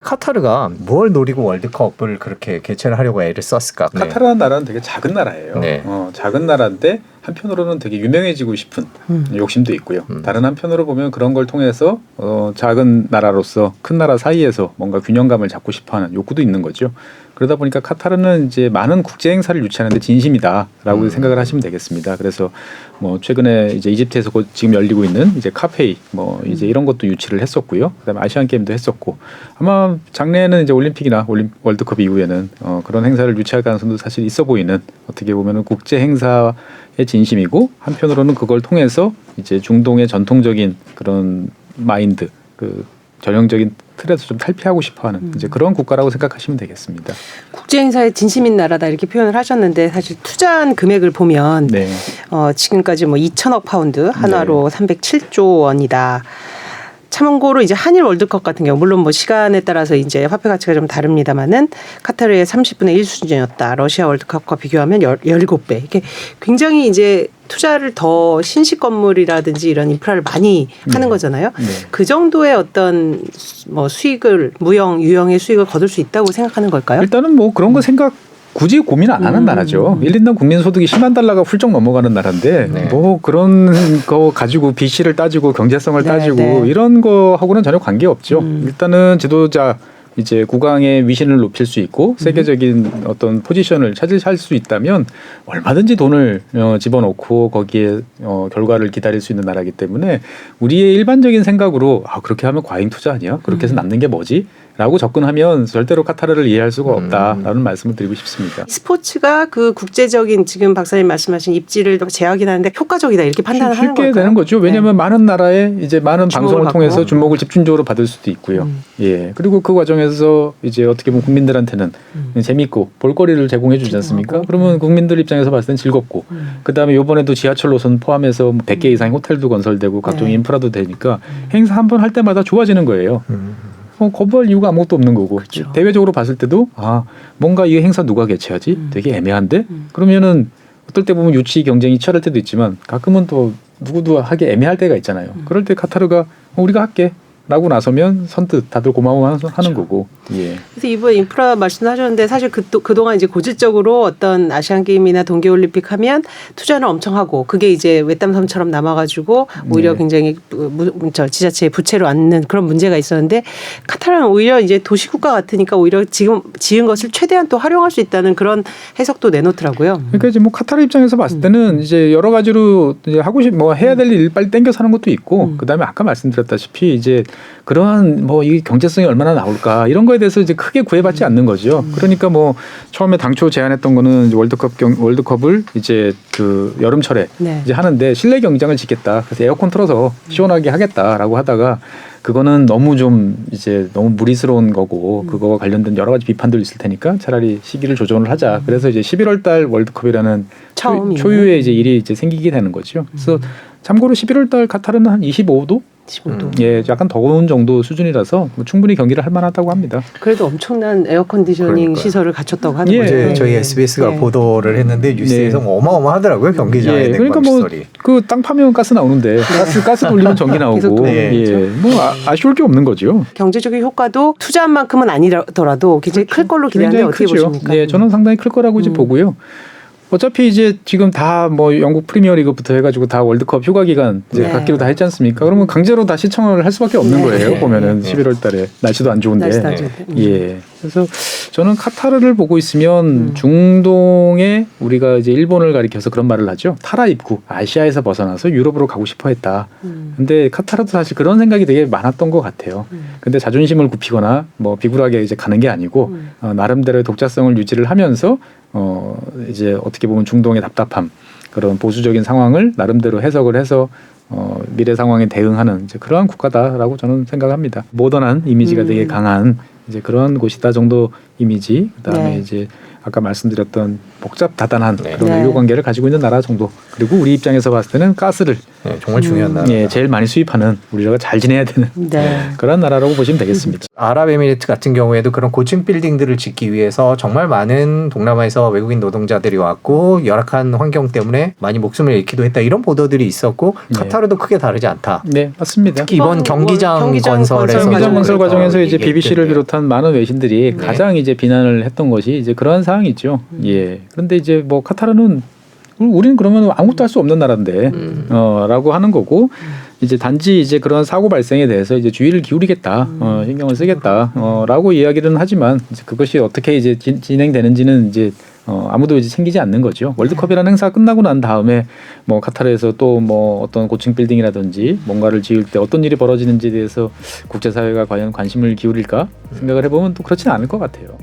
카타르가 뭘 노리고 월드컵을 그렇게 개최를 하려고 애를 썼을까? 카타르라는 나라는 되게 작은 나라예요. 네. 작은 나라인데 한편으로는 되게 유명해지고 싶은 욕심도 있고요. 다른 한편으로 보면 그런 걸 통해서 작은 나라로서 큰 나라 사이에서 뭔가 균형감을 잡고 싶어하는 욕구도 있는 거죠. 그러다 보니까 카타르는 이제 많은 국제 행사를 유치하는데 진심이다라고 생각을 하시면 되겠습니다. 그래서 뭐 최근에 이제 이집트에서 지금 열리고 있는 이제 카페이 뭐 이제 이런 것도 유치를 했었고요. 그다음에 아시안 게임도 했었고 아마 작년에는 이제 올림픽이나 월드컵 이후에는 그런 행사를 유치할 가능성도 사실 있어 보이는 어떻게 보면은 국제 행사의 진심이고 한편으로는 그걸 통해서 이제 중동의 전통적인 그런 마인드 그 전형적인 틀에서 좀 탈피하고 싶어하는 이제 그런 국가라고 생각하시면 되겠습니다. 국제 행사에 진심인 나라다 이렇게 표현을 하셨는데 사실 투자한 금액을 보면 네. 지금까지 뭐 2천억 파운드 한화로 307조 원이다. 참고로 이제 한일 월드컵 같은 경우 물론 뭐 시간에 따라서 이제 화폐 가치가 좀 다릅니다만은 카타르의 30분의 1 수준이었다. 러시아 월드컵과 비교하면 17배. 이게 굉장히 이제 투자를 더 신식 건물이라든지 이런 인프라를 많이 하는 거잖아요. 네. 그 정도의 어떤 뭐 수익을 유형의 수익을 거둘 수 있다고 생각하는 걸까요? 일단은 뭐 그런 거 굳이 고민 안 하는 나라죠. 1인당 국민소득이 10만 달러가 훌쩍 넘어가는 나라인데 네. 뭐 그런 거 가지고 BC를 따지고 경제성을 따지고 네. 이런 거하고는 전혀 관계없죠. 일단은 지도자 이제 국왕의 위신을 높일 수 있고 세계적인 어떤 포지션을 차지할 수 있다면 얼마든지 돈을 집어넣고 거기에 결과를 기다릴 수 있는 나라이기 때문에 우리의 일반적인 생각으로 그렇게 하면 과잉 투자 아니야? 그렇게 해서 남는 게 뭐지? 라고 접근하면 절대로 카타르를 이해할 수가 없다라는 말씀을 드리고 싶습니다. 스포츠가 그 국제적인 지금 박사님 말씀하신 입지를 제약이라는데 효과적이다 이렇게 판단을 하는 쉽게 걸까요? 되는 거죠. 왜냐하면 네. 많은 나라에 이제 많은 방송을 받고. 통해서 주목을 집중적으로 받을 수도 있고요. 예. 그리고 그 과정에서 이제 어떻게 보면 국민들한테는 재밌고 볼거리를 제공해 주지 않습니까? 그러면 국민들 입장에서 봤을 땐 즐겁고 그다음에 이번에도 지하철 노선 포함해서 100개 이상의 호텔도 건설되고 각종 네. 인프라도 되니까 행사 한 번 할 때마다 좋아지는 거예요. 거부할 이유가 아무것도 없는 거고 그렇죠. 대외적으로 봤을 때도 뭔가 이 행사 누가 개최하지? 되게 애매한데? 그러면은 어떨 때 보면 유치 경쟁이 치열할 때도 있지만 가끔은 또 누구도 하기 애매할 때가 있잖아요. 그럴 때 카타르가 우리가 할게 라고 나서면 선뜻 다들 고마워하는 거고. 예. 그래서 이번에 인프라 말씀하셨는데 사실 그동안 이제 고질적으로 어떤 아시안 게임이나 동계올림픽 하면 투자는 엄청 하고 그게 이제 외딴섬처럼 남아가지고 오히려 네. 굉장히 지자체의 부채로 앉는 그런 문제가 있었는데 카타르는 오히려 이제 도시국가 같으니까 오히려 지금 지은 것을 최대한 또 활용할 수 있다는 그런 해석도 내놓더라고요. 그러니까 이제 뭐 카타르 입장에서 봤을 때는 이제 여러 가지로 이제 하고 뭐 해야 될 일 빨리 땡겨 사는 것도 있고 그다음에 아까 말씀드렸다시피 이제 그러한 뭐 이 경제성이 얼마나 나올까 이런 거에 대해서 이제 크게 구애받지 않는 거죠. 그러니까 뭐 처음에 당초 제안했던 거는 이제 월드컵을 이제 그 여름철에 네. 이제 하는데 실내 경기장을 짓겠다. 그래서 에어컨 틀어서 시원하게 하겠다라고 하다가 그거는 너무 좀 이제 너무 무리스러운 거고 그거와 관련된 여러 가지 비판도 있을 테니까 차라리 시기를 조정을 하자. 그래서 이제 11월 달 월드컵이라는 초유의 이제 일이 이제 생기게 되는 거죠. 그래서 참고로 11월 달 카타르는 한 25도? 15도. 예, 약간 더운 정도 수준이라서 뭐 충분히 경기를 할 만하다고 합니다. 그래도 엄청난 에어컨디셔닝 그러니까요. 시설을 갖췄다고 하는 예. 거죠. 어제 저희 SBS가 네. 보도를 했는데 뉴스에서 네. 어마어마하더라고요. 경기장의 예, 냉방 그러니까 뭐 시설이. 그 땅 파면 가스 나오는데 가스 돌리면 전기 계속 나오고 돌리죠. 예, 뭐 아쉬울 게 없는 거죠. 경제적인 효과도 투자한 만큼은 아니더라도 굉장히 클 걸로 기대하는데 굉장히 어떻게 크죠. 보십니까? 예, 저는 상당히 클 거라고 이제 보고요. 어차피 이제 지금 다 뭐 영국 프리미어리그부터 해가지고 다 월드컵 휴가 기간 이제 네. 갖기로 다 했지 않습니까? 그러면 강제로 다 시청을 할 수밖에 없는 네. 거예요. 네. 보면은 네. 11월달에 날씨도 안 좋은데. 날씨도 안 좋은데. 예. 그래서 저는 카타르를 보고 있으면 중동에 우리가 이제 일본을 가리켜서 그런 말을 하죠. 타라 입구 아시아에서 벗어나서 유럽으로 가고 싶어했다. 근데 카타르도 사실 그런 생각이 되게 많았던 것 같아요. 근데 자존심을 굽히거나 뭐 비굴하게 이제 가는 게 아니고 나름대로의 독자성을 유지를 하면서 이제 어떻게 보면 중동의 답답함 그런 보수적인 상황을 나름대로 해석을 해서 미래 상황에 대응하는 이제 그러한 국가다라고 저는 생각합니다. 모던한 이미지가 되게 강한 이제 그런 곳이다 정도 이미지. 그다음에 네. 이제 아까 말씀드렸던 복잡 다단한 네. 그런 네. 외교 관계를 가지고 있는 나라 정도 그리고 우리 입장에서 봤을 때는 가스를 네, 정말 중요한 나라. 예, 제일 많이 수입하는 우리가 잘 지내야 되는 네. 그런 나라라고 보시면 되겠습니다. 아랍에미리트 같은 경우에도 그런 고층 빌딩들을 짓기 위해서 정말 많은 동남아에서 외국인 노동자들이 왔고 열악한 환경 때문에 많이 목숨을 잃기도 했다 이런 보도들이 있었고 네. 카타르도 크게 다르지 않다. 네, 맞습니다. 특히 이번 경기장 건설에서 경기장 건설 과정에서 이제 얘기했던데. BBC를 비롯한 많은 외신들이 네. 가장 이제 비난을 했던 것이 이제 그러한 사항이죠. 예. 그런데 이제 뭐 카타르는 우리는 그러면 아무것도 할 수 없는 나라인데 라고 하는 거고 이제 단지 이제 그런 사고 발생에 대해서 이제 주의를 기울이겠다, 신경을 쓰겠다, 라고 이야기는 하지만 이제 그것이 어떻게 이제 진행되는지는 이제 아무도 이제 챙기지 않는 거죠. 월드컵이라는 행사가 끝나고 난 다음에 뭐 카타르에서 또 뭐 어떤 고층 빌딩이라든지 뭔가를 지을 때 어떤 일이 벌어지는지에 대해서 국제사회가 과연 관심을 기울일까 생각을 해보면 또 그렇지는 않을 것 같아요.